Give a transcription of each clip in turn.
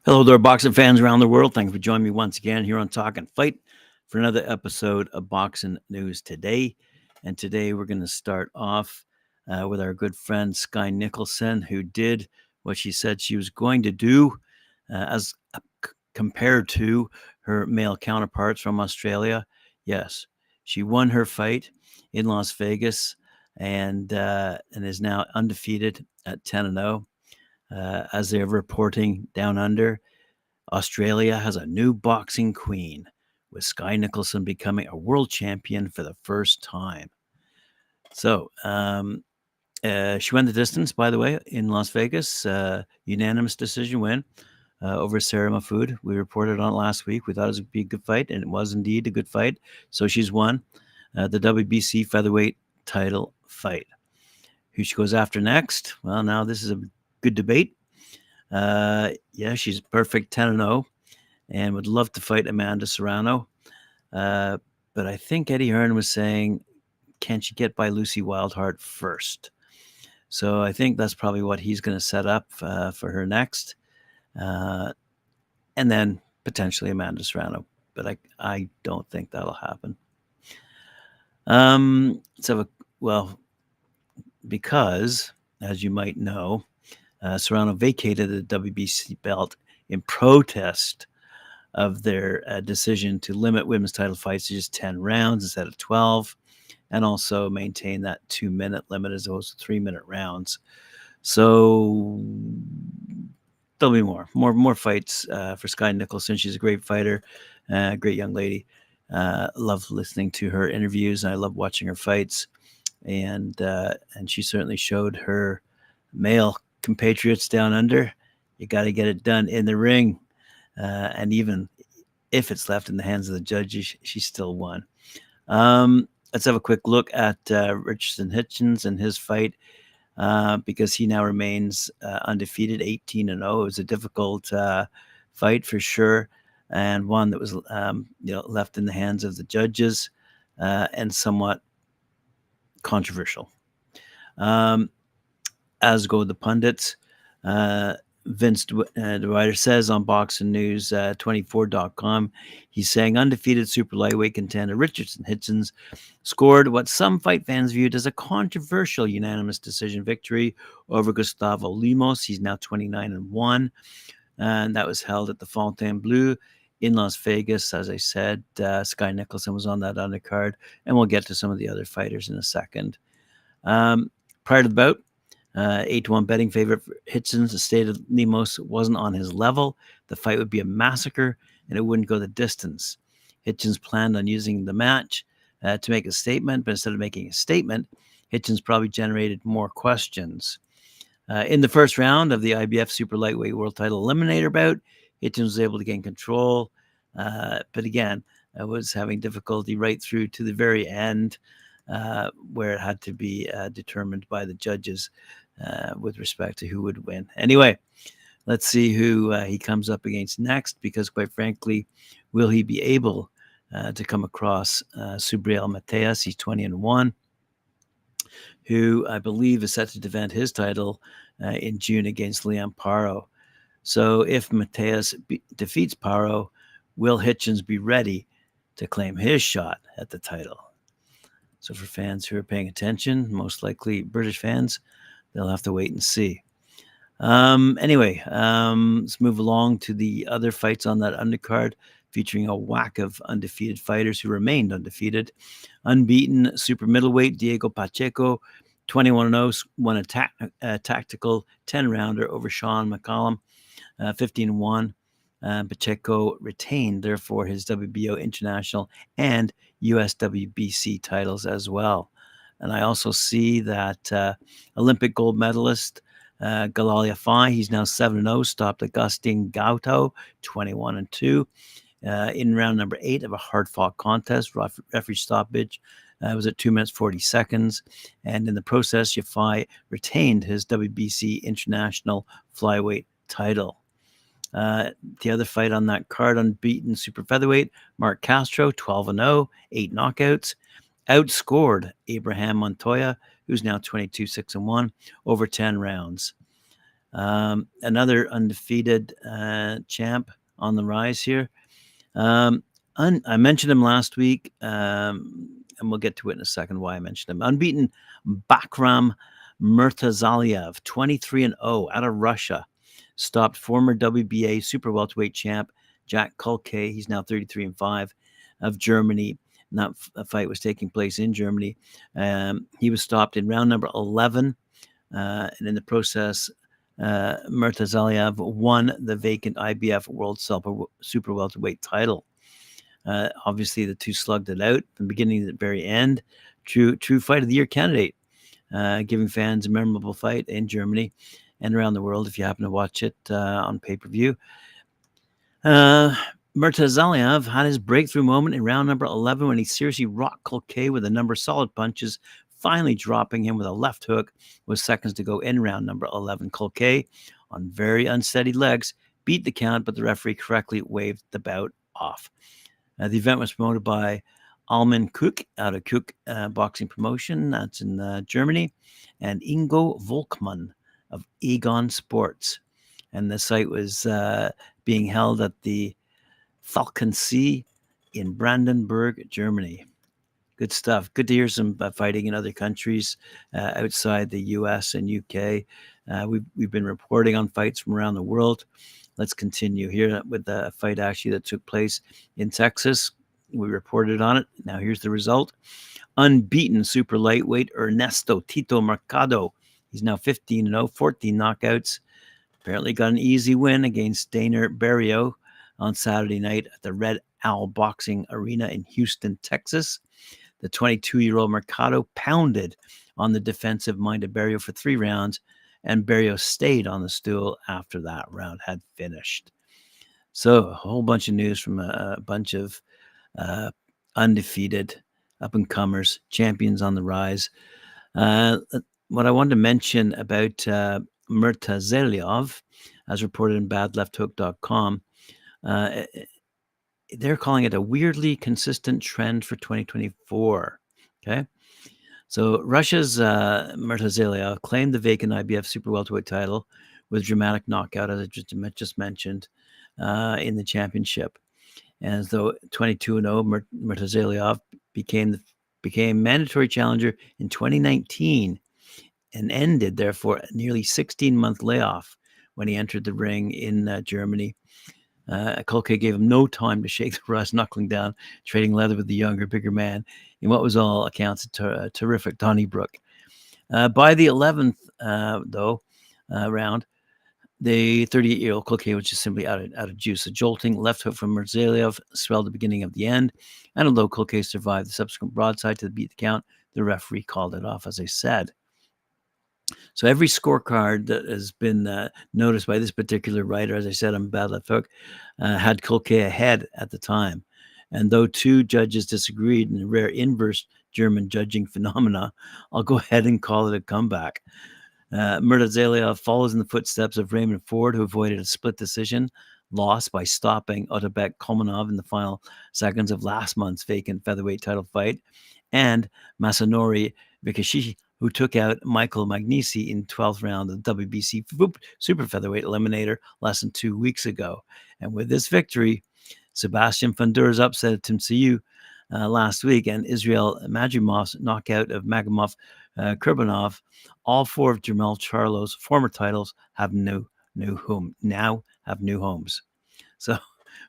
Hello there, boxing fans around the world. Thanks for joining me once again here on Talkin' Fight for another episode of Boxing News Today. And today we're going to start off with our good friend Skye Nicholson, who did what she said she was going to do as compared to her male counterparts from Australia. Yes, she won her fight in Las Vegas and is now undefeated at 10-0. As they're reporting down under, Australia has a new boxing queen, with Skye Nicholson becoming a world champion for the first time. So, she went the distance, by the way, in Las Vegas. Unanimous decision win over Sarah Mahfoud. We reported on it last week. We thought it would be a good fight, and it was indeed a good fight. So she's won the WBC featherweight title fight. Who she goes after next? Well, now this is a good debate. Yeah, she's perfect 10-0 and would love to fight Amanda Serrano. But I think Eddie Hearn was saying, can she get by Lucy Wildheart first? So I think that's probably what he's going to set up for her next. And then potentially Amanda Serrano. But I don't think that'll happen. Because, as you might know, Serrano vacated the WBC belt in protest of their decision to limit women's title fights to just 10 rounds instead of 12, and also maintain that 2-minute limit as opposed to 3-minute rounds. So there'll be more fights for Skye Nicholson. She's a great fighter, great young lady. Love listening to her interviews. I love watching her fights, and she certainly showed her male compatriots down under, you got to get it done in the ring. And even if it's left in the hands of the judges, she still won. Let's have a quick look at Richardson Hitchins and his fight, because he now remains undefeated, 18-0. It was a difficult fight for sure, and one that was left in the hands of the judges and somewhat controversial. As go the pundits. Vince DeWyder says on boxingnews24.com, he's saying undefeated super lightweight contender Richardson Hitchins scored what some fight fans viewed as a controversial unanimous decision victory over Gustavo Lemos. He's now 29-1, and that was held at the Fontainebleau in Las Vegas. As I said, Skye Nicholson was on that undercard, and we'll get to some of the other fighters in a second. Prior to the bout, 8-1 betting favorite for Hitchins stated Lemos wasn't on his level. The fight would be a massacre, and it wouldn't go the distance. Hitchins planned on using the match to make a statement, but instead of making a statement, Hitchins probably generated more questions. In the first round of the IBF Super Lightweight World Title Eliminator bout, Hitchins was able to gain control, but again, was having difficulty right through to the very end, where it had to be determined by the judges with respect to who would win. Anyway, let's see who he comes up against next, because quite frankly, will he be able to come across Subriel Mateus? He's 20-1, who I believe is set to defend his title in June against Liam Paro. So if Mateus defeats Paro, will Hitchins be ready to claim his shot at the title? So for fans who are paying attention, most likely British fans, they'll have to wait and see. Anyway, let's move along to the other fights on that undercard, featuring a whack of undefeated fighters who remained undefeated. Unbeaten super middleweight Diego Pacheco, 21-0, won a tactical 10-rounder over Sean McCollum, 15-1. Pacheco retained, therefore, his WBO international and US WBC titles as well. And I also see that Olympic gold medalist Galal Yafai, he's now 7-0, stopped Agustin Gauto, 21-2. In round number 8 of a hard-fought contest, referee stoppage was at 2 minutes 40 seconds. And in the process, Yafai retained his WBC international flyweight title. The other fight on that card, unbeaten super featherweight, Marc Castro, 12-0, 8 knockouts, outscored Abraham Montoya, who's now 22-6-1, over 10 rounds. Another undefeated champ on the rise here. I mentioned him last week, and we'll get to it in a second why I mentioned him. Unbeaten Bakhram Murtazaliev, 23-0 out of Russia, stopped former WBA super welterweight champ Jack Kulke. He's now 33-5 of Germany. That fight was taking place in Germany. He was stopped in round number 11, and in the process, Murtazaliev won the vacant IBF World Super Welterweight title. Obviously, the two slugged it out from beginning to the very end. True Fight of the Year candidate, giving fans a memorable fight in Germany and around the world if you happen to watch it on pay-per-view. Murtazaliev had his breakthrough moment in round number 11 when he seriously rocked Kulke with a number of solid punches, finally dropping him with a left hook with seconds to go in round number 11. Kulke, on very unsteady legs, beat the count, but the referee correctly waved the bout off. The event was promoted by Alman Cook out of Cook Boxing Promotion, that's in Germany, and Ingo Volkmann of Egon Sports. And the site was being held at the Talkin Sea in Brandenburg, Germany. Good stuff. Good to hear some fighting in other countries outside the US and UK. We've been reporting on fights from around the world. Let's continue here with the fight actually that took place in Texas. We reported on it. Now here's the result. Unbeaten super lightweight Ernesto Tito Mercado. He's now 15-0, 14 knockouts. Apparently got an easy win against Daner Barrio on Saturday night at the Red Owl Boxing Arena in Houston, Texas. The 22-year-old Mercado pounded on the defensive-minded Barrio for 3 rounds, and Barrio stayed on the stool after that round had finished. So a whole bunch of news from a bunch of undefeated up-and-comers, champions on the rise. What I wanted to mention about Murtazaliev, as reported in badlefthook.com, they're calling it a weirdly consistent trend for 2024. Okay. So Russia's Murtazaliev claimed the vacant IBF super welterweight title with dramatic knockout, as I just mentioned, in the championship. And as though 22-0, Murtazaliev became mandatory challenger in 2019 and ended, therefore, a nearly 16-month layoff when he entered the ring in Germany. Kulke gave him no time to shake the rust, knuckling down, trading leather with the younger, bigger man in what was all accounts a terrific Donnybrook. By the 11th, round, the 38-year-old Kulke was just simply out of juice. A jolting left hook from Murtazaliev swelled the beginning of the end, and although Kulke survived the subsequent broadside to beat the count, the referee called it off, as I said. So every scorecard that has been noticed by this particular writer, as I said on Bad Left Hook, had Kulke ahead at the time. And though 2 judges disagreed in a rare inverse German judging phenomena, I'll go ahead and call it a comeback. Murtazaliev follows in the footsteps of Raymond Ford, who avoided a split decision loss by stopping Otabek Kolmanov in the final seconds of last month's vacant featherweight title fight, and Masanori Vikashishi, who took out Michael Magnisi in 12th round of the WBC Super Featherweight Eliminator less than 2 weeks ago. And with this victory, Sebastian Fundura's upset of Tim Tszyu last week and Israel Majimov's knockout of Magomov Kurbanov, all 4 of Jermell Charlo's former titles have now have new homes. So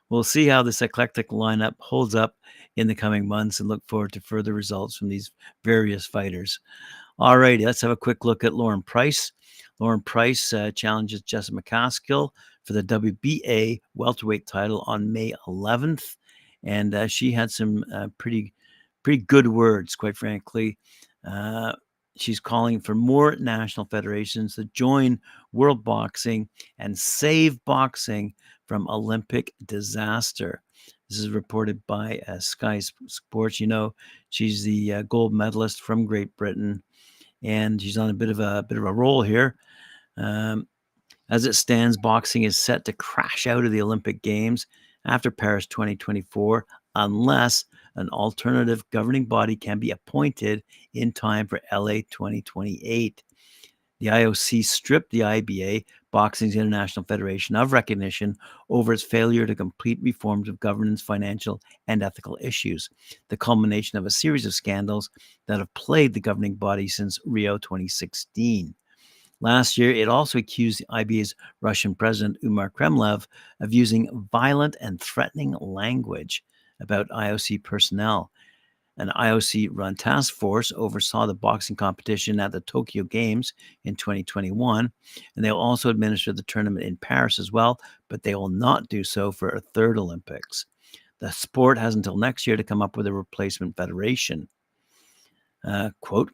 we'll see how this eclectic lineup holds up in the coming months and look forward to further results from these various fighters. All righty, let's have a quick look at Lauren Price. Lauren Price challenges Jessica McCaskill for the WBA welterweight title on May 11th, and she had some pretty good words, quite frankly. She's calling for more national federations to join world boxing and save boxing from Olympic disaster. This is reported by Sky Sports. You know, she's the gold medalist from Great Britain, and she's on a bit of a roll here. As it stands, boxing is set to crash out of the Olympic Games after Paris 2024, unless an alternative governing body can be appointed in time for LA 2028. The IOC stripped the IBA Boxing's International Federation of recognition over its failure to complete reforms of governance, financial, and ethical issues, the culmination of a series of scandals that have plagued the governing body since Rio 2016. Last year, it also accused the IBA's Russian President Umar Kremlev of using violent and threatening language about IOC personnel. An IOC-run task force oversaw the boxing competition at the Tokyo Games in 2021, and they will also administer the tournament in Paris as well, but they will not do so for a third Olympics. The sport has until next year to come up with a replacement federation. Quote,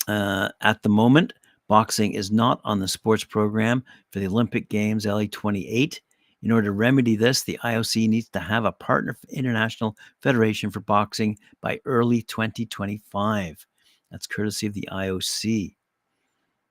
at the moment, boxing is not on the sports program for the Olympic Games LA 28. In order to remedy this, the IOC needs to have a partner international federation for boxing by early 2025. That's courtesy of the IOC.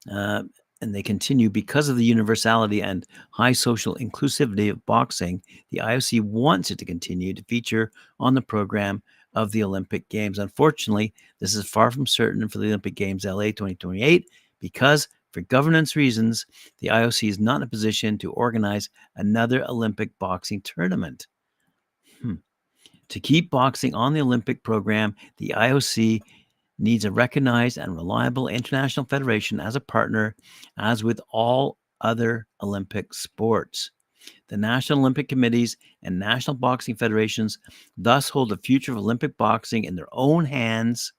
And they continue, because of the universality and high social inclusivity of boxing, the IOC wants it to continue to feature on the program of the Olympic Games. Unfortunately, this is far from certain for the Olympic Games LA 2028 because, for governance reasons, the IOC is not in a position to organize another Olympic boxing tournament. To keep boxing on the Olympic program, the IOC needs a recognized and reliable international federation as a partner, as with all other Olympic sports. The National Olympic Committees and National Boxing Federations thus hold the future of Olympic boxing in their own hands,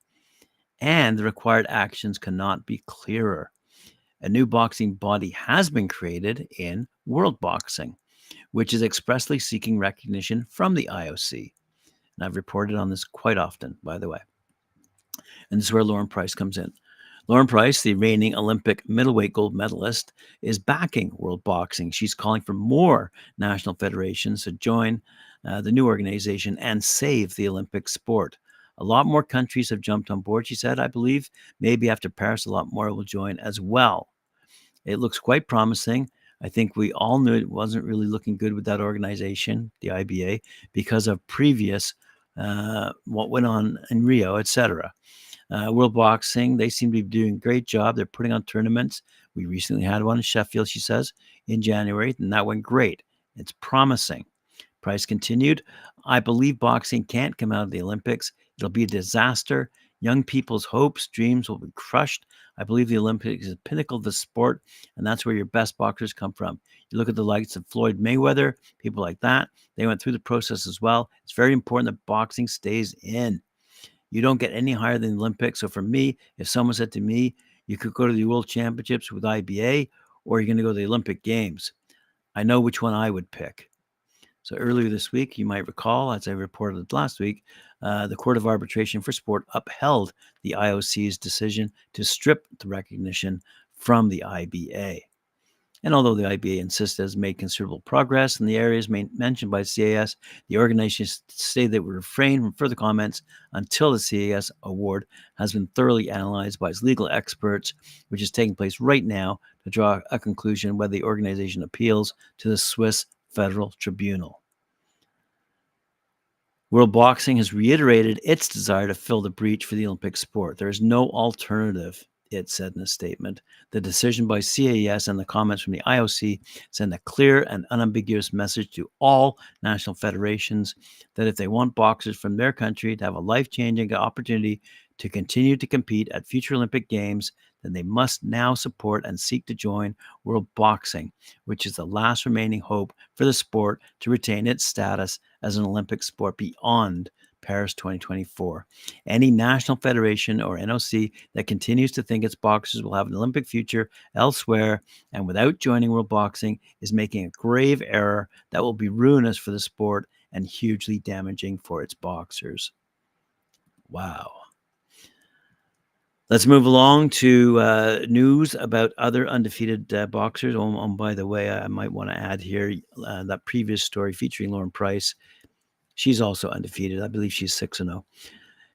and the required actions cannot be clearer. A new boxing body has been created in World Boxing, which is expressly seeking recognition from the IOC. And I've reported on this quite often, by the way. And this is where Lauren Price comes in. Lauren Price, the reigning Olympic middleweight gold medalist, is backing World Boxing. She's calling for more national federations to join the new organization and save the Olympic sport. A lot more countries have jumped on board, she said. I believe maybe after Paris, a lot more will join as well. It looks quite promising. I think we all knew it wasn't really looking good with that organization, the IBA, because of previous what went on in Rio, etc. World Boxing, they seem to be doing a great job. They're putting on tournaments. We recently had one in Sheffield, she says, in January, and that went great. It's promising. Price continued, I believe boxing can't come out of the Olympics. It'll be a disaster. Young people's hopes, dreams will be crushed. I believe the Olympics is the pinnacle of the sport, and that's where your best boxers come from. You look at the likes of Floyd Mayweather, people like that. They went through the process as well. It's very important that boxing stays in. You don't get any higher than the Olympics. So for me, if someone said to me, you could go to the World Championships with IBA, or you're going to go to the Olympic Games, I know which one I would pick. So earlier this week, you might recall, as I reported last week, the Court of Arbitration for Sport upheld the IOC's decision to strip the recognition from the IBA. And although the IBA insists it has made considerable progress in the areas mentioned by CAS, the organization stated that it would refrain from further comments until the CAS award has been thoroughly analyzed by its legal experts, which is taking place right now to draw a conclusion whether the organization appeals to the Swiss Federal Tribunal. World Boxing has reiterated its desire to fill the breach for the Olympic sport. There is no alternative, it said in a statement. The decision by CAS and the comments from the IOC send a clear and unambiguous message to all national federations that if they want boxers from their country to have a life-changing opportunity to continue to compete at future Olympic Games, then they must now support and seek to join World Boxing, which is the last remaining hope for the sport to retain its status as an Olympic sport beyond Paris 2024. Any national federation or NOC that continues to think its boxers will have an Olympic future elsewhere and without joining World Boxing is making a grave error that will be ruinous for the sport and hugely damaging for its boxers. Wow. Let's move along to news about other undefeated boxers. By the way, I might want to add here that previous story featuring Lauren Price. She's also undefeated. I believe she's 6-0.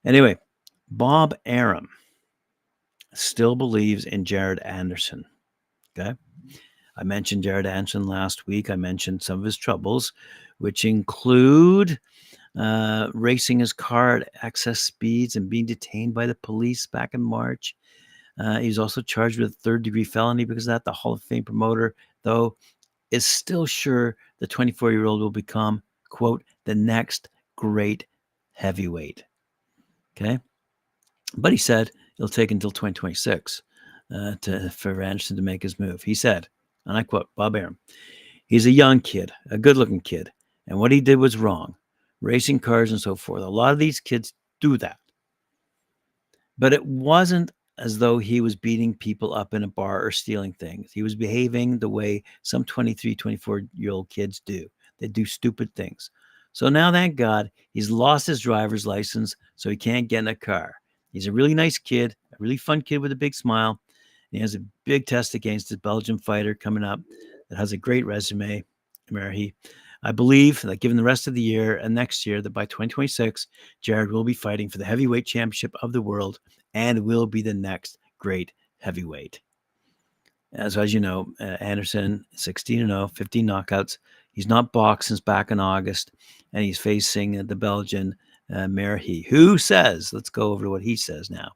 Anyway, Bob Arum still believes in Jared Anderson. Okay. I mentioned Jared Anderson last week. I mentioned some of his troubles, which include racing his car at excess speeds and being detained by the police back in March. He was also charged with a third-degree felony because of that. The Hall of Fame promoter, though, is still sure the 24-year-old will become, quote, the next great heavyweight. Okay? But he said it'll take until 2026 for Anderson to make his move. He said, and I quote, Bob Arum, he's a young kid, a good-looking kid, and what he did was wrong. Racing cars and so forth. A lot of these kids do that. But it wasn't as though he was beating people up in a bar or stealing things. He was behaving the way some 23, 24-year-old kids do. They do stupid things. So now, thank God, he's lost his driver's license, so he can't get in a car. He's a really nice kid, a really fun kid with a big smile. He has a big test against his Belgian fighter coming up that has a great resume, Murray. I believe that given the rest of the year and next year, that by 2026, Jared will be fighting for the heavyweight championship of the world and will be the next great heavyweight. As you know, Anderson, 16-0, 15 knockouts. He's not boxed since back in August, and he's facing the Belgian Merhi, who says, let's go over to what he says now,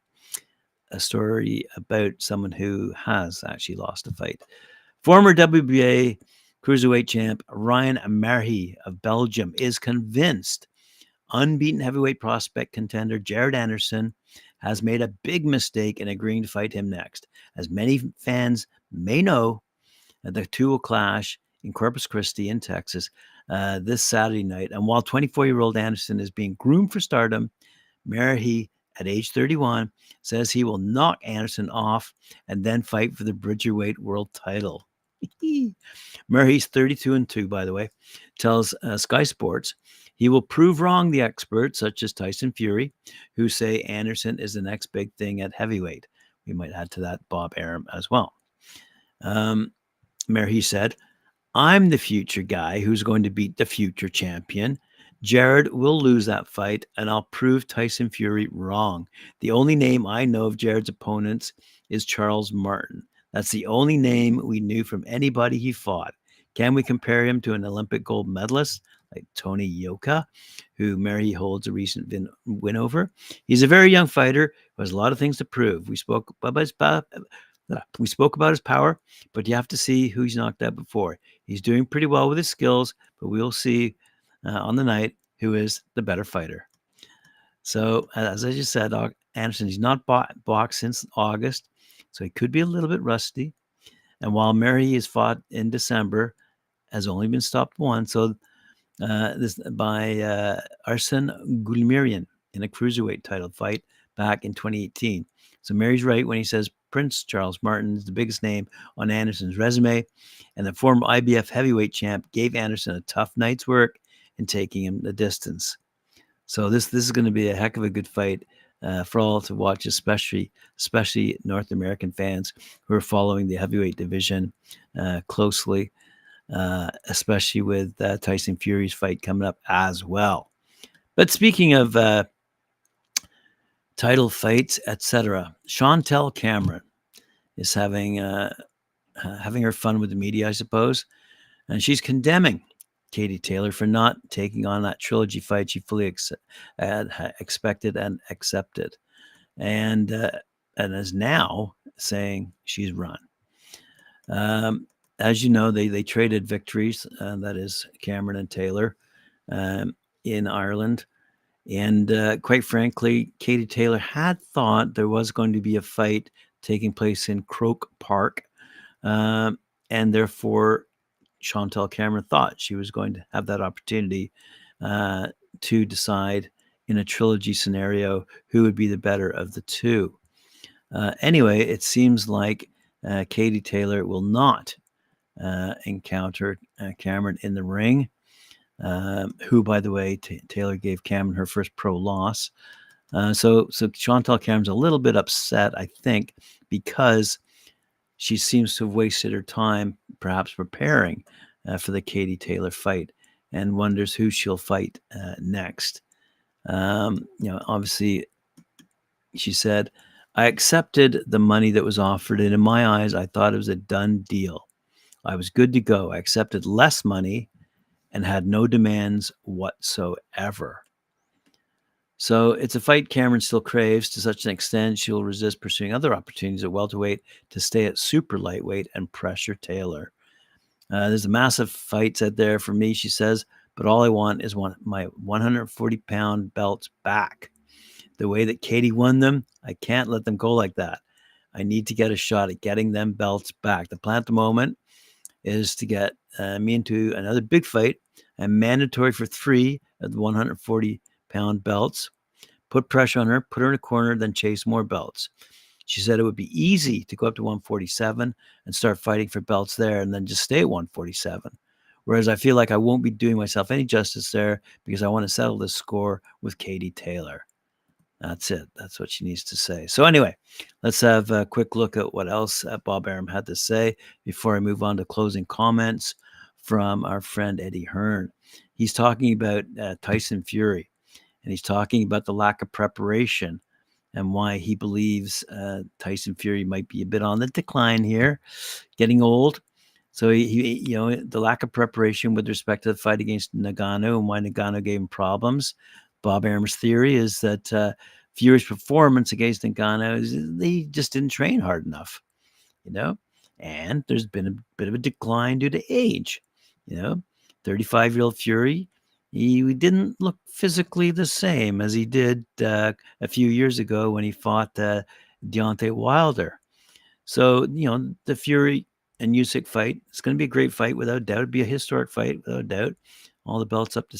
a story about someone who has actually lost a fight. Former WBA cruiserweight champ Ryan Merhi of Belgium is convinced unbeaten heavyweight prospect contender Jared Anderson has made a big mistake in agreeing to fight him next. As many fans may know, the two will clash in Corpus Christi in Texas this Saturday night. And while 24-year-old Anderson is being groomed for stardom, Merhi, at age 31, says he will knock Anderson off and then fight for the Bridgerweight world title. Murray's 32-2, by the way, tells Sky Sports he will prove wrong the experts such as Tyson Fury, who say Anderson is the next big thing at heavyweight. We might add to that Bob Arum as well. Murray said, I'm the future guy who's going to beat the future champion. Jared will lose that fight, and I'll prove Tyson Fury wrong. The only name I know of Jared's opponents is Charles Martin. That's the only name we knew from anybody he fought. Can we compare him to an Olympic gold medalist like Tony Yoka, who Murray holds a recent win over? He's a very young fighter who has a lot of things to prove. We spoke about his power, but you have to see who he's knocked out before. He's doing pretty well with his skills, but we'll see on the night who is the better fighter. So, as I just said, Anderson, he's not boxed since August, so he could be a little bit rusty. And while Murray has fought in December, has only been stopped once. So this by Arsene Gulmirian in a cruiserweight title fight back in 2018. So Murray's right when he says Prince Charles Martin is the biggest name on Anderson's resume, and the former IBF heavyweight champ gave Anderson a tough night's work in taking him the distance. So this is going to be a heck of a good fight for all to watch, especially North American fans who are following the heavyweight division closely, especially with Tyson Fury's fight coming up as well. But speaking of title fights, etc., Chantel Cameron is having her fun with the media, I suppose, and she's condemning Katie Taylor for not taking on that trilogy fight she fully expected and accepted, and is now saying she's run. As you know, they traded victories, that is Cameron and Taylor, in Ireland. And quite frankly, Katie Taylor had thought there was going to be a fight taking place in Croke Park, and therefore Chantel Cameron thought she was going to have that opportunity to decide in a trilogy scenario who would be the better of the two. Anyway, it seems like Katie Taylor will not encounter Cameron in the ring, who, by the way, Taylor gave Cameron her first pro loss. So Chantel Cameron's a little bit upset, I think, because she seems to have wasted her time perhaps preparing for the Katie Taylor fight and wonders who she'll fight next. Obviously, she said, I accepted the money that was offered, and in my eyes, I thought it was a done deal. I was good to go. I accepted less money and had no demands whatsoever. So it's a fight Cameron still craves to such an extent she'll resist pursuing other opportunities at welterweight to stay at super lightweight and pressure Taylor. There's a massive fights out there for me, she says, but all I want is my 140-pound belts back. The way that Katie won them, I can't let them go like that. I need to get a shot at getting them belts back. The plan at the moment is to get me into another big fight. I'm mandatory for 3 of the 140-pound belts. Put pressure on her, put her in a corner, then chase more belts. She said it would be easy to go up to 147 and start fighting for belts there and then just stay at 147. Whereas I feel like I won't be doing myself any justice there because I want to settle this score with Katie Taylor. That's it. That's what she needs to say. So anyway, let's have a quick look at what else Bob Arum had to say before I move on to closing comments from our friend Eddie Hearn. He's talking about Tyson Fury, and he's talking about the lack of preparation and why he believes Tyson Fury might be a bit on the decline here, getting old. So he the lack of preparation with respect to the fight against Ngannou and why Ngannou gave him problems. Bob Arum's theory is that Fury's performance against Ngannou, they just didn't train hard enough, and there's been a bit of a decline due to age. 35-year-old Fury, he didn't look physically the same as he did a few years ago when he fought Deontay Wilder. So, the Fury and Usyk fight, it's going to be a great fight without doubt. It'd be a historic fight without doubt. All the belts up for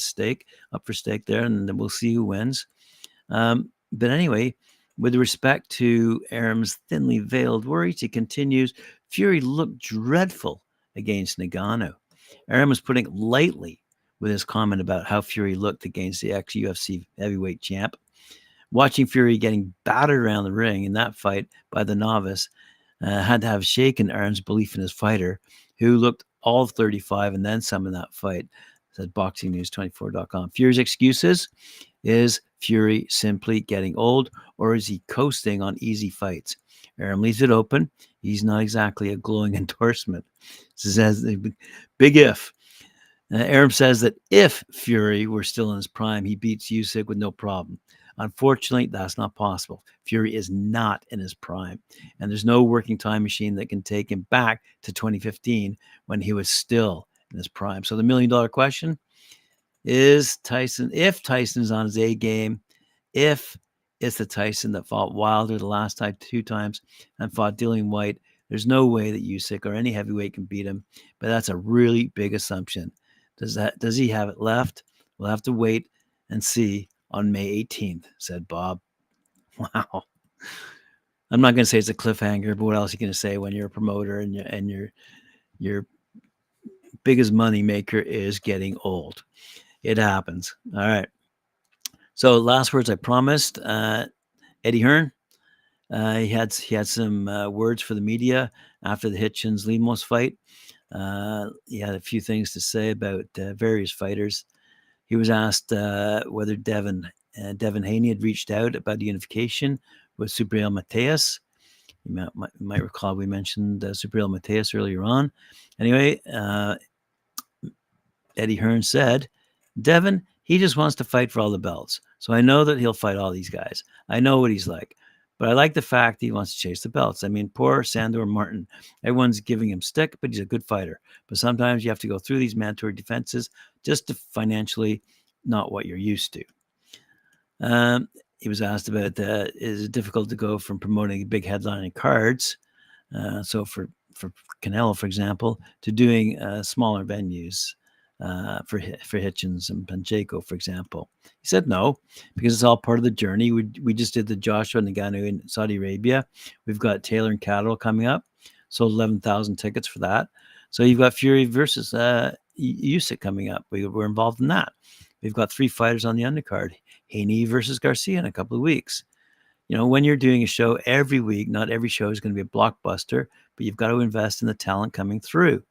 stake there, and then we'll see who wins. But anyway, with respect to Arum's thinly veiled worries, he continues, Fury looked dreadful against Ngannou. Arum was putting it lightly with his comment about how Fury looked against the ex-UFC heavyweight champ. Watching Fury getting battered around the ring in that fight by the novice had to have shaken Arum's belief in his fighter, who looked all 35 and then some in that fight, said boxingnews24.com. Fury's excuses, is Fury simply getting old, or is he coasting on easy fights? Arum leaves it open. He's not exactly a glowing endorsement. Says big if. Arum says that if Fury were still in his prime, he beats Usyk with no problem. Unfortunately, that's not possible. Fury is not in his prime, and there's no working time machine that can take him back to 2015 when he was still in his prime. So the $1 million question is if Tyson's on his A game, if it's the Tyson that fought Wilder the last time 2 times and fought Dillian White, there's no way that Usyk or any heavyweight can beat him. But that's a really big assumption. Does he have it left? We'll have to wait and see on May 18th, said Bob. Wow. I'm not going to say it's a cliffhanger, but what else are you going to say when you're a promoter and your biggest money maker is getting old? It happens. All right. So last words I promised. Eddie Hearn, he had some words for the media after the Hitchins Lemos fight. He had a few things to say about various fighters. He was asked whether Devin Haney had reached out about unification with Subriel Mateus. You might recall we mentioned Subriel Mateus earlier on. Anyway, Eddie Hearn said, Devin, he just wants to fight for all the belts. So I know that he'll fight all these guys. I know what he's like. But I like the fact that he wants to chase the belts. I mean, poor Sandor Martin. Everyone's giving him stick, but he's a good fighter. But sometimes you have to go through these mandatory defenses just to financially not what you're used to. He was asked about is it difficult to go from promoting big headlining cards, so for Canelo, for example, to doing smaller venues for Hitchins and Pacheco, for example. He said no, because it's all part of the journey. We just did the Joshua Ngannou in Saudi Arabia. We've got Taylor and Cattle coming up. Sold 11,000 tickets for that. So you've got Fury versus Usyk coming up. We're involved in that. We've got 3 fighters on the undercard. Haney versus Garcia in a couple of weeks. When you're doing a show every week, not every show is going to be a blockbuster, but you've got to invest in the talent coming through.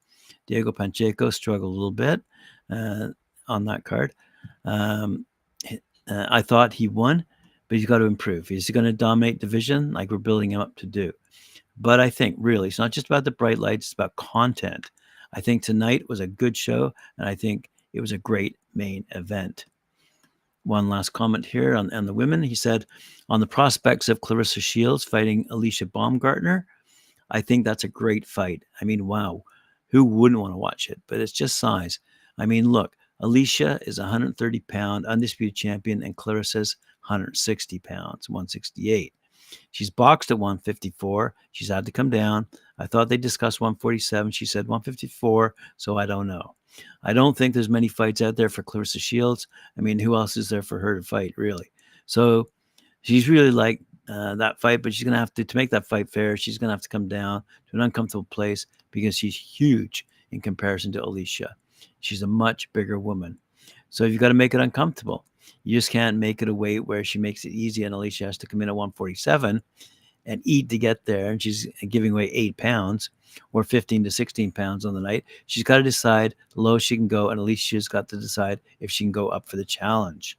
Diego Pacheco struggled a little bit on that card. I thought he won, but he's got to improve. He's going to dominate division like we're building him up to do. But I think really it's not just about the bright lights, it's about content. I think tonight was a good show, and I think it was a great main event. one last comment here on the women. He said, on the prospects of Clarissa Shields fighting Alicia Baumgartner, I think that's a great fight. I mean, wow, who wouldn't want to watch it? But it's just size. I mean, look, Alicia is a 130-pound undisputed champion, and Clarissa's 160 pounds, 168. She's boxed at 154. She's had to come down. I thought they discussed 147. She said 154, so I don't know. I don't think there's many fights out there for Clarissa Shields. I mean, who else is there for her to fight, really? So she's really like that fight, but she's going to have to make that fight fair, she's going to have to come down to an uncomfortable place because she's huge in comparison to Alicia. She's a much bigger woman. So you've got to make it uncomfortable. You just can't make it a weight where she makes it easy and Alicia has to come in at 147 and eat to get there, and she's giving away 8 pounds or 15 to 16 pounds on the night. She's got to decide the lowest she can go, and Alicia's got to decide if she can go up for the challenge.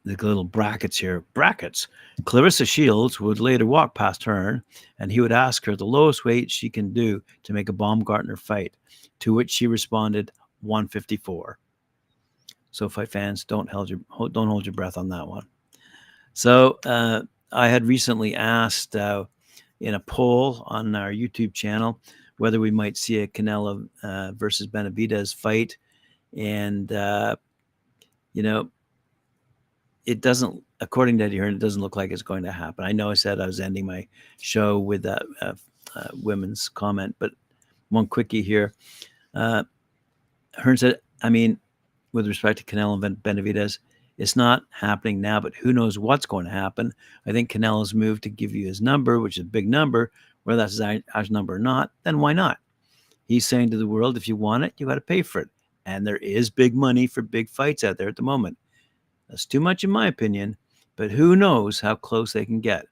The little brackets here. Brackets. Clarissa Shields would later walk past Hearn, and he would ask her the lowest weight she can do to make a Baumgartner fight, to which she responded 154. So fight fans, don't hold your breath on that one. So I had recently asked in a poll on our YouTube channel whether we might see a Canelo versus Benavidez fight, and it doesn't, according to Eddie Hearn, it doesn't look like it's going to happen. I know I said I was ending my show with that women's comment, but one quickie here. Hearn said, I mean, with respect to Canelo and Benavidez, it's not happening now, but who knows what's going to happen. I think Canelo's moved to give you his number, which is a big number, whether that's his number or not, then why not? He's saying to the world, if you want it, you got to pay for it. And there is big money for big fights out there at the moment. That's too much in my opinion, but who knows how close they can get.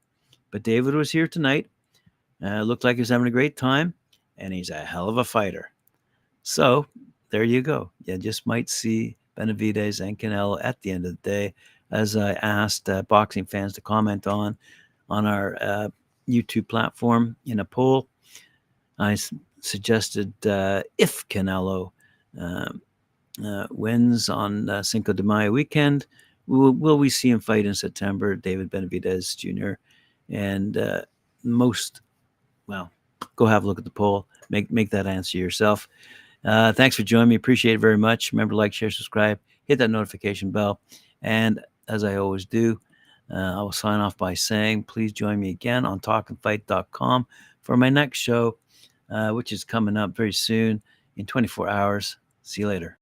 But David was here tonight. Looked like he was having a great time, and he's a hell of a fighter. So there you go. You just might see Benavidez and Canelo at the end of the day, as I asked boxing fans to comment on our YouTube platform in a poll. I suggested if Canelo wins on Cinco de Mayo weekend, will we see him fight in September? David Benavidez Jr. And go have a look at the poll. Make that answer yourself. Thanks for joining me. Appreciate it very much. Remember, like, share, subscribe, hit that notification bell. And as I always do, I will sign off by saying, please join me again on talkinfight.com for my next show, which is coming up very soon in 24 hours. See you later.